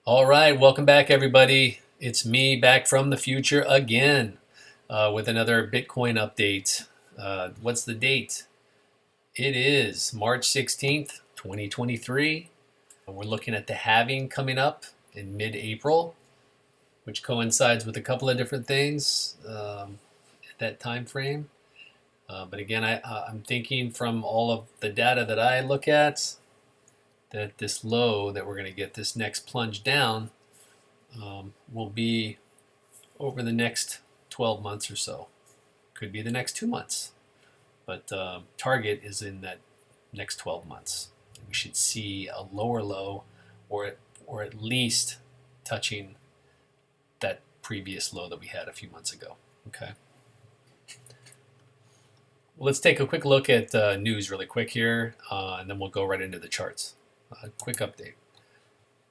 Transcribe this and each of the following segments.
All right, welcome back, everybody. It's me back from the future again with another Bitcoin update. What's the date? It is March 16th, 2023. We're looking at the halving coming up in mid-April, which coincides with a couple of different things at that time frame. But again, I'm thinking from all of the data that I look at that this low that we're going to get, this next plunge down, will be over the next 12 months or so. Could be the next 2 months, but target is in that next 12 months. We should see a lower low, or at least touching that previous low that we had a few months ago. Okay. Well, let's take a quick look at news really quick here, and then we'll go right into the charts. Quick update.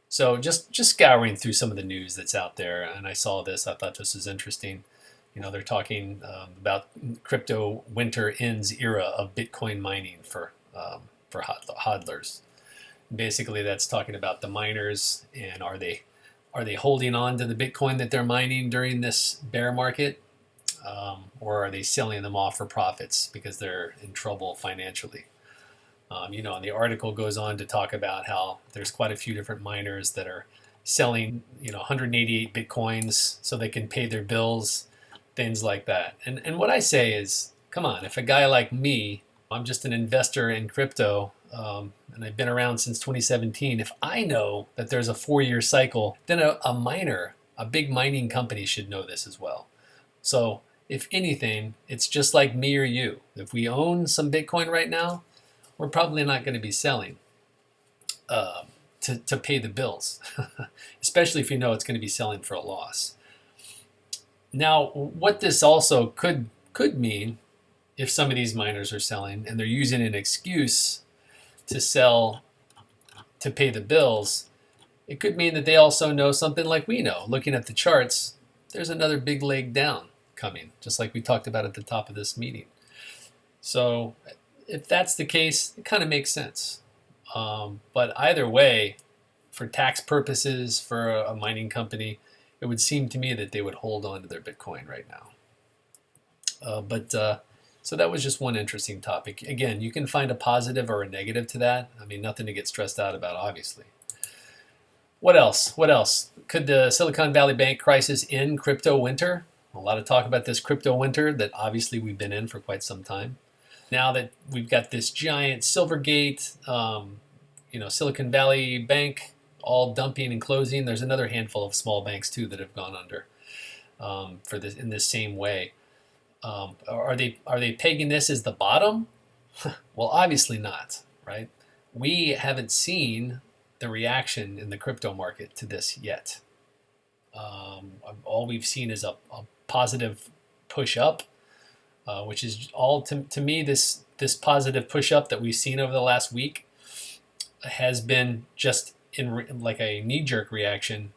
So just scouring through some of the news that's out there, and I saw this. I thought this was interesting. They're talking about crypto winter ends era of Bitcoin mining for hodlers. Basically, that's talking about the miners, and are they holding on to the Bitcoin that they're mining during this bear market, or are they selling them off for profits because they're in trouble financially? And the article goes on to talk about how there's quite a few different miners that are selling, 188 Bitcoins so they can pay their bills, things like that. And what I say is, come on, if a guy like me, I'm just an investor in crypto, and I've been around since 2017, if I know that there's a 4-year cycle, then a miner, a big mining company should know this as well. So if anything, it's just like me or you. If we own some Bitcoin right now, we're probably not going to be selling to pay the bills, especially if you know it's going to be selling for a loss. Now, what this also could mean, if some of these miners are selling and they're using an excuse to sell to pay the bills, it could mean that they also know something like we know. Looking at the charts, there's another big leg down coming, just like we talked about at the top of this meeting. So if that's the case, it kind of makes sense. But either way, for tax purposes, for a mining company, it would seem to me that they would hold on to their Bitcoin right now. So that was just one interesting topic. Again, you can find a positive or a negative to that. I mean, nothing to get stressed out about, obviously. What else? Could the Silicon Valley Bank crisis end crypto winter? A lot of talk about this crypto winter that obviously we've been in for quite some time. Now that we've got this giant Silvergate, Silicon Valley Bank all dumping and closing, there's another handful of small banks too that have gone under for this in this same way. Are they pegging this as the bottom? Well, obviously not, right? We haven't seen the reaction in the crypto market to this yet. All we've seen is a positive push up. Which is all to me, this positive push up that we've seen over the last week has been just in like a knee-jerk reaction,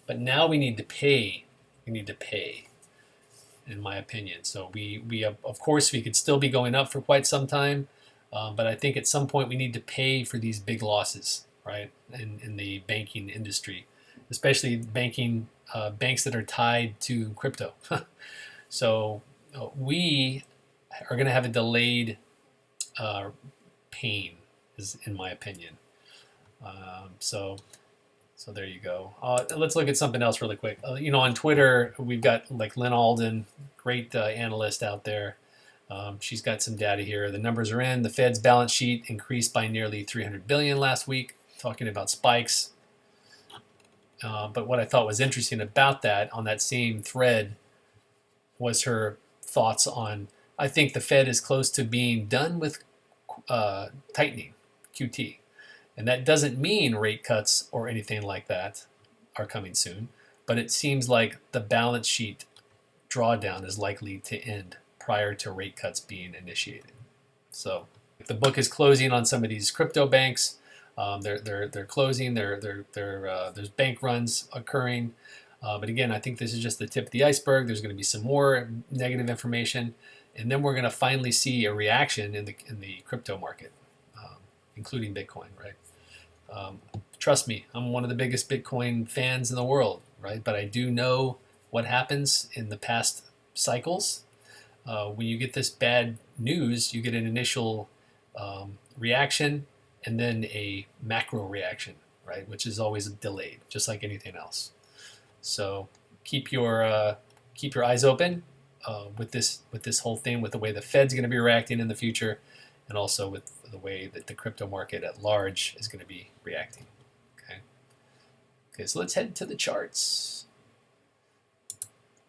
but now we need to pay. In my opinion. So we of course we could still be going up for quite some time, but I think at some point we need to pay for these big losses, right? In the banking industry, especially banks that are tied to crypto. So we are going to have a delayed pain, is in my opinion. So there you go. Let's look at something else really quick. On Twitter, we've got like Lynn Alden, great analyst out there. She's got some data here. The numbers are in. The Fed's balance sheet increased by nearly $300 billion last week, talking about spikes. But what I thought was interesting about that, on that same thread, was her thoughts on, I think the Fed is close to being done with tightening, QT. And that doesn't mean rate cuts or anything like that are coming soon, but it seems like the balance sheet drawdown is likely to end prior to rate cuts being initiated. So the book is closing on some of these crypto banks. They're closing. There's bank runs occurring. But again, I think this is just the tip of the iceberg. There's going to be some more negative information, and then we're going to finally see a reaction in the crypto market, including Bitcoin, right? Trust me, I'm one of the biggest Bitcoin fans in the world, right? But I do know what happens in the past cycles. When you get this bad news, you get an initial reaction and then a macro reaction, right? Which is always delayed, just like anything else. So keep your eyes open with this whole thing, with the way the Fed's going to be reacting in the future, and also with the way that the crypto market at large is going to be reacting. Okay, so let's head to the charts.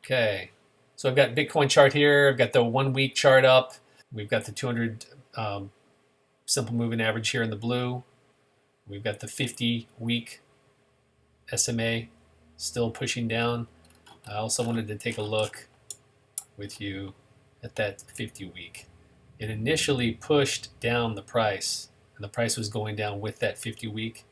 Okay, so I've got Bitcoin chart here. I've got the 1 week chart up. We've got the 200 simple moving average here in the blue. We've got the 50-week SMA still pushing down. I also wanted to take a look with you at that 50-week. It initially pushed down the price, and the price was going down with that 50-week.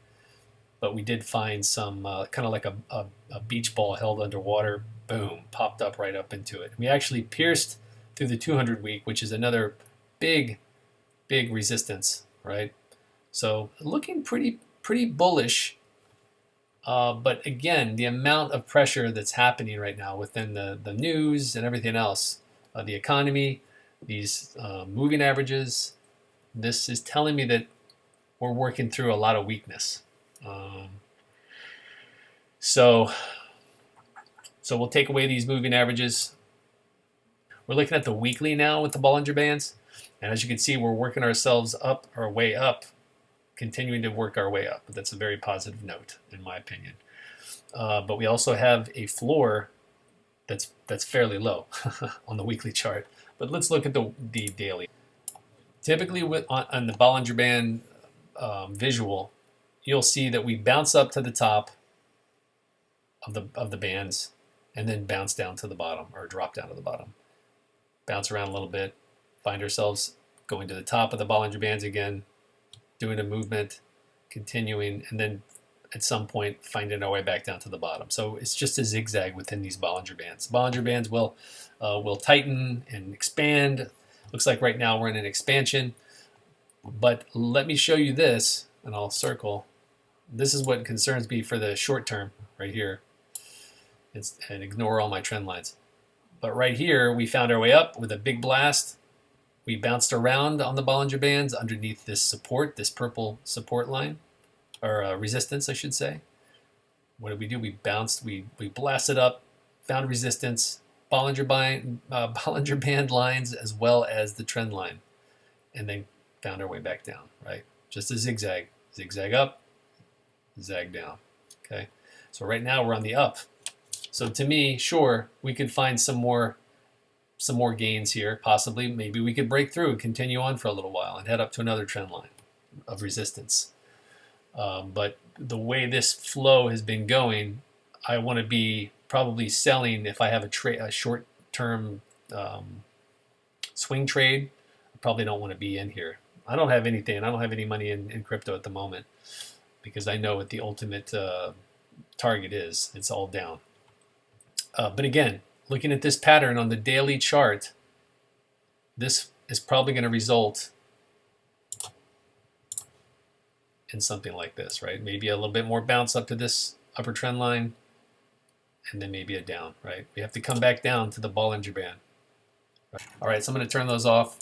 But we did find some kind of like a beach ball held underwater. Boom, popped up right up into it. We actually pierced through the 200-week, which is another big resistance, right? So looking pretty bullish. But again, the amount of pressure that's happening right now within the news and everything else, the economy, these moving averages, this is telling me that we're working through a lot of weakness. So we'll take away these moving averages. We're looking at the weekly now with the Bollinger Bands. And as you can see, we're working ourselves up, our way up, continuing to work our way up. But that's a very positive note, in my opinion. But we also have a floor that's fairly low on the weekly chart. But let's look at the daily. Typically, on the Bollinger Band visual, you'll see that we bounce up to the top of the bands and then bounce down to the bottom, or drop down to the bottom. Bounce around a little bit, find ourselves going to the top of the Bollinger Bands again, doing a movement, continuing, and then at some point finding our way back down to the bottom. So it's just a zigzag within these Bollinger Bands. Bollinger Bands will tighten and expand. Looks like right now we're in an expansion. But let me show you this, and I'll circle. This is what concerns me for the short term right here. And ignore all my trend lines. But right here, we found our way up with a big blast. We bounced around on the Bollinger Bands underneath this support, this purple support line, or resistance, I should say. What did we do? We bounced, we blasted up, found resistance, Bollinger Band lines, as well as the trend line, and then found our way back down, right? Just a zigzag, zigzag up, zag down, okay? So right now we're on the up. So to me, sure, we could find some more gains here, possibly. Maybe we could break through and continue on for a little while and head up to another trend line of resistance. But the way this flow has been going, I want to be probably selling if I have a short-term swing trade. I probably don't want to be in here. I don't have anything. I don't have any money in crypto at the moment because I know what the ultimate target is. It's all down. But again, looking at this pattern on the daily chart, this is probably going to result in something like this, right? Maybe a little bit more bounce up to this upper trend line, and then maybe a down, right? We have to come back down to the Bollinger Band. All right, so I'm going to turn those off.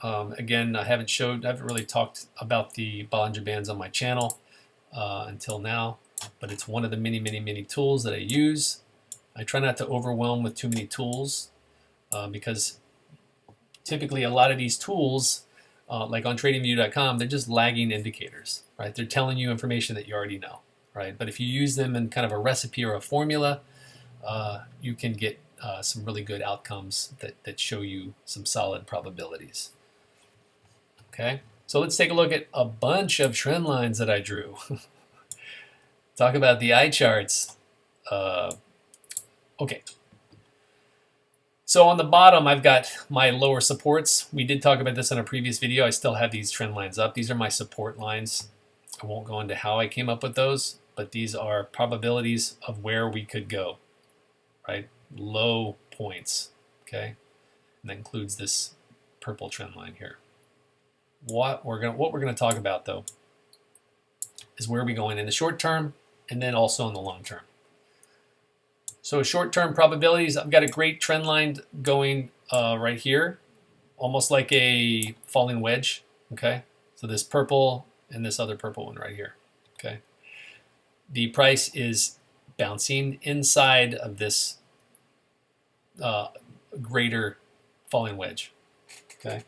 Again, I haven't really talked about the Bollinger Bands on my channel until now, but it's one of the many tools that I use. I try not to overwhelm with too many tools because typically a lot of these tools, like on tradingview.com, they're just lagging indicators, right? They're telling you information that you already know, right? But if you use them in kind of a recipe or a formula, you can get some really good outcomes that show you some solid probabilities. Okay, so let's take a look at a bunch of trend lines that I drew. Talk about the eye charts. Okay, so on the bottom, I've got my lower supports. We did talk about this in a previous video. I still have these trend lines up. These are my support lines. I won't go into how I came up with those, but these are probabilities of where we could go, right? Low points, okay? And that includes this purple trend line here. What we're gonna talk about, though, is where we go in the short term and then also in the long term. So short-term probabilities, I've got a great trend line going right here, almost like a falling wedge, okay? So this purple and this other purple one right here, okay? The price is bouncing inside of this greater falling wedge, okay?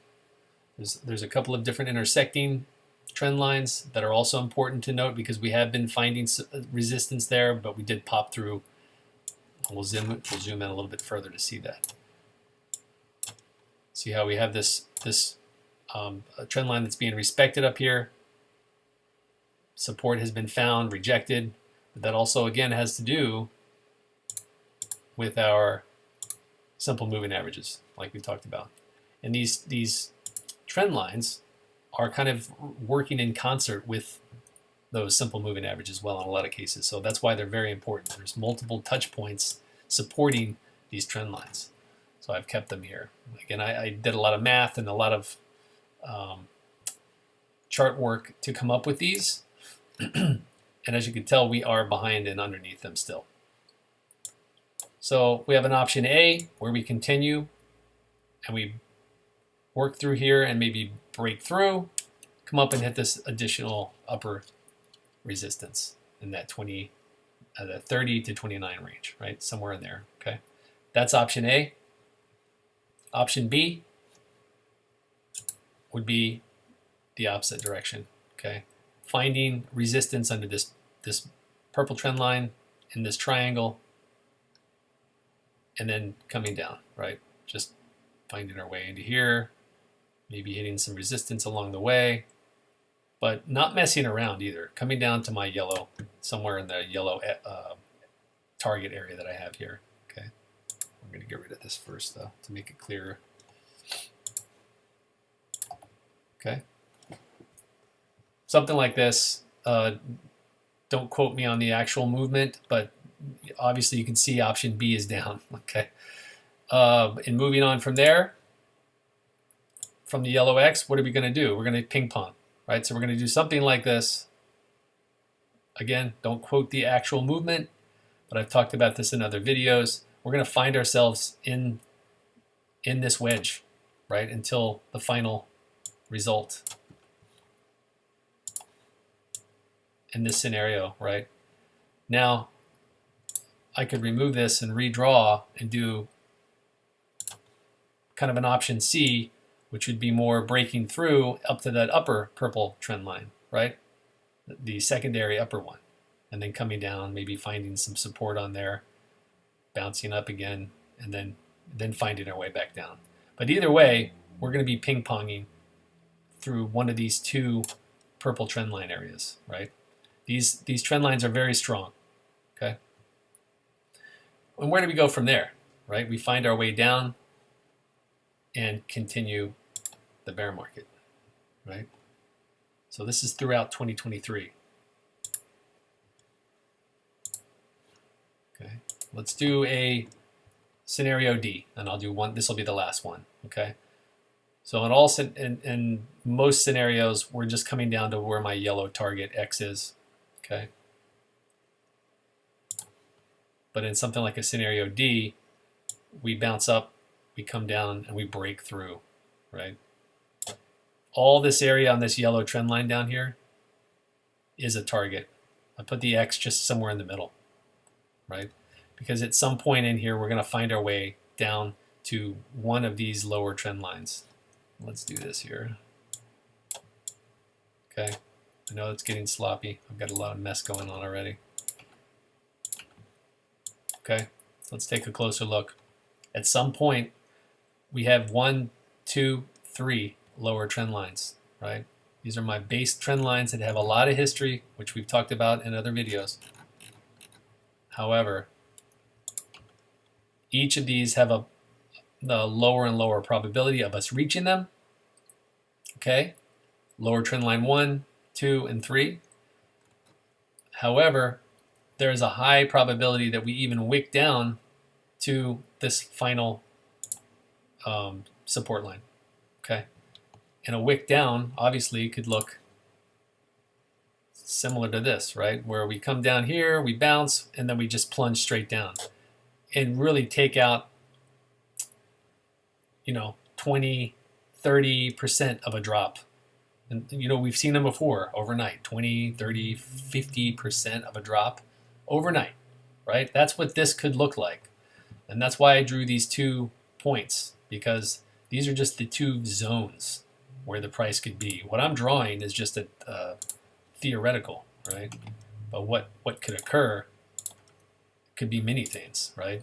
There's a couple of different intersecting trend lines that are also important to note because we have been finding resistance there, but we did pop through. We'll zoom in a little bit further to see that. See how we have this trend line that's being respected up here. Support has been found, rejected. But that also, again, has to do with our simple moving averages, like we talked about. And these trend lines are kind of working in concert with those simple moving averages as well in a lot of cases. So that's why they're very important. There's multiple touch points supporting these trend lines. So I've kept them here. Again, I did a lot of math and a lot of chart work to come up with these. And as you can tell, we are behind and underneath them still. So we have an option A where we continue and we work through here and maybe break through, come up and hit this additional upper resistance in that 30 to 29 range, right? Somewhere in there, okay? That's option A. Option B would be the opposite direction, okay? Finding resistance under this purple trend line in this triangle and then coming down, right? Just finding our way into here, maybe hitting some resistance along the way, but not messing around either. Coming down to my yellow, somewhere in the yellow target area that I have here. Okay, I'm going to get rid of this first though to make it clearer. Okay, something like this. Don't quote me on the actual movement, but obviously you can see option B is down. Okay, and moving on from there, from the yellow X, what are we going to do? We're going to ping pong. Right, so we're going to do something like this. Again, don't quote the actual movement, but I've talked about this in other videos. We're going to find ourselves in this wedge, right, until the final result in this scenario, right? Now, I could remove this and redraw and do kind of an option C, which would be more breaking through up to that upper purple trend line, right? The secondary upper one. And then coming down, maybe finding some support on there, bouncing up again, and then finding our way back down. But either way, we're going to be ping-ponging through one of these two purple trend line areas, right? These trend lines are very strong, okay? And where do we go from there, right? We find our way down and continue the bear market, right? So this is throughout 2023. Okay, let's do a scenario D, and I'll do one. This will be the last one. Okay, so in most scenarios, we're just coming down to where my yellow target X is. Okay, but in something like a scenario D, we bounce up, we come down, and we break through, right? All this area on this yellow trend line down here is a target. I put the X just somewhere in the middle, right? Because at some point in here, we're going to find our way down to one of these lower trend lines. Let's do this here. Okay, I know it's getting sloppy. I've got a lot of mess going on already. Okay, let's take a closer look. At some point, we have 1, 2, 3 lower trend lines, right? These are my base trend lines that have a lot of history, which we've talked about in other videos. However, each of these have the lower and lower probability of us reaching them. Okay, lower trend line 1, 2, and 3. However, there is a high probability that we even wick down to this final support line. Okay, and a wick down obviously could look similar to this, right? Where we come down here, we bounce, and then we just plunge straight down and really take out, 20, 30% of a drop. And, we've seen them before overnight, 20, 30, 50% of a drop overnight, right? That's what this could look like. And that's why I drew these 2 points, because these are just the 2 zones where the price could be. What I'm drawing is just a theoretical, right? But what could occur could be many things, right?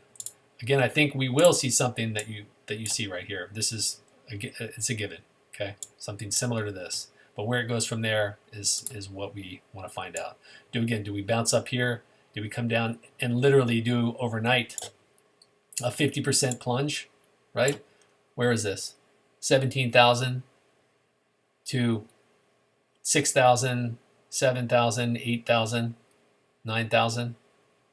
Again, I think we will see something that you see right here. This is it's a given, okay? Something similar to this. But where it goes from there is what we want to find out. Do we bounce up here? Do we come down and literally do overnight a 50% plunge, right? Where is this? 17,000 to 6,000, 7,000, 8,000, 9,000.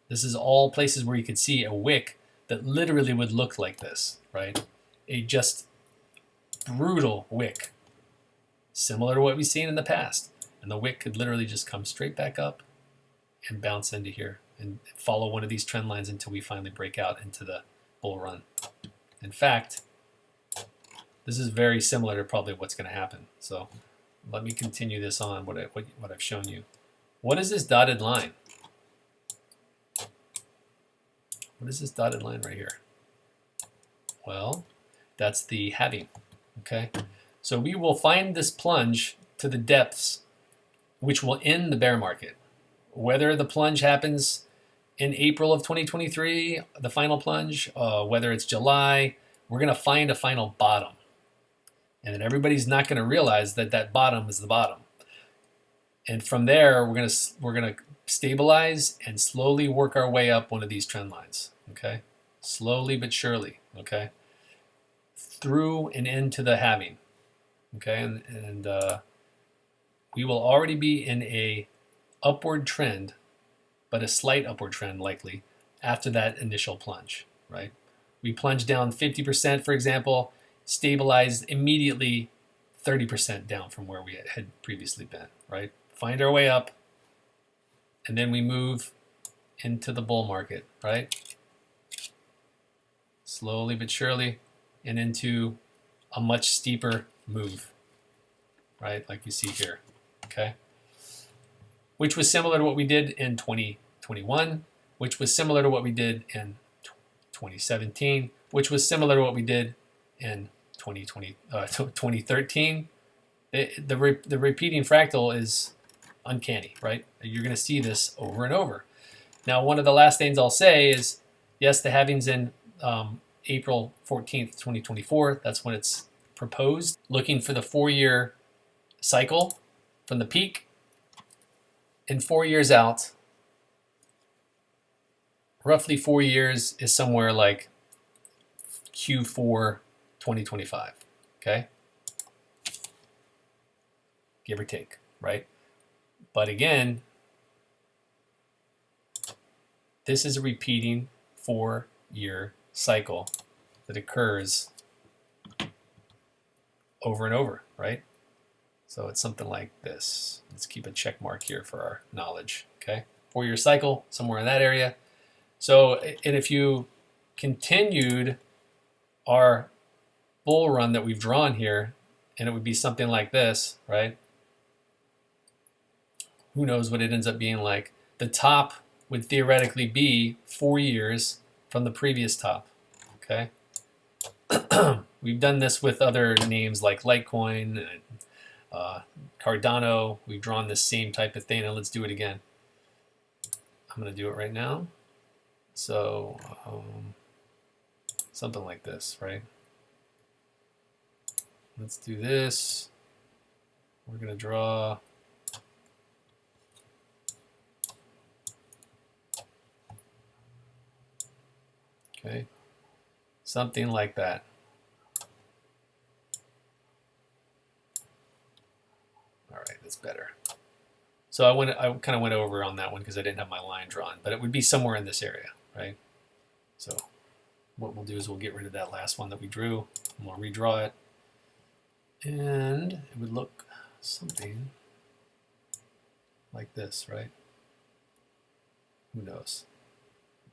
This is all places where you could see a wick that literally would look like this, right? A just brutal wick, similar to what we've seen in the past. And the wick could literally just come straight back up and bounce into here and follow one of these trend lines until we finally break out into the bull run. In fact, this is very similar to probably what's going to happen. So let me continue this on what I've shown you. What is this dotted line? What is this dotted line right here? Well, that's the halving, okay? So we will find this plunge to the depths, which will end the bear market. Whether the plunge happens in April of 2023, the final plunge, whether it's July, we're going to find a final bottom. And then everybody's not going to realize that that bottom is the bottom. And from there, we're going to stabilize and slowly work our way up one of these trend lines, okay? Slowly but surely, okay? Through and into the halving, okay? And we will already be in a upward trend, but a slight upward trend likely after that initial plunge, right? We plunged down 50%, for example, stabilized immediately 30% down from where we had previously been, right? Find our way up, and then we move into the bull market, right? Slowly but surely, and into a much steeper move, right? Like we see here, okay? Which was similar to what we did in 2021, which was similar to what we did in 2017, which was similar to what we did in 2013. The repeating fractal is uncanny, right? You're going to see this over and over. Now, one of the last things I'll say is, yes, the halving's in April 14th, 2024. That's when it's proposed. Looking for the 4-year cycle from the peak. And 4 years out, roughly 4 years is somewhere like Q4 2025, okay? Give or take, right? But again, this is a repeating 4-year cycle that occurs over and over, right? So it's something like this. Let's keep a check mark here for our knowledge, okay? 4-year cycle, somewhere in that area. So, and if you continued our bull run that we've drawn here, and it would be something like this, right? Who knows what it ends up being like. The top would theoretically be 4 years from the previous top, okay? We've done this with other names like Litecoin and Cardano. We've drawn the same type of thing, and let's do it again. I'm going to do it right now. So something like this, right? Let's do this. We're going to draw okay, something like that. All right, that's better. So I kind of went over on that one because I didn't have my line drawn, but it would be somewhere in this area, right? So what we'll do is we'll get rid of that last one that we drew, and we'll redraw it. And it would look something like this, right? Who knows?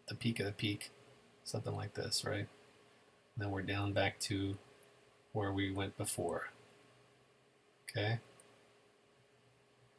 The peak of the peak, something like this, right? And then we're down back to where we went before. Okay.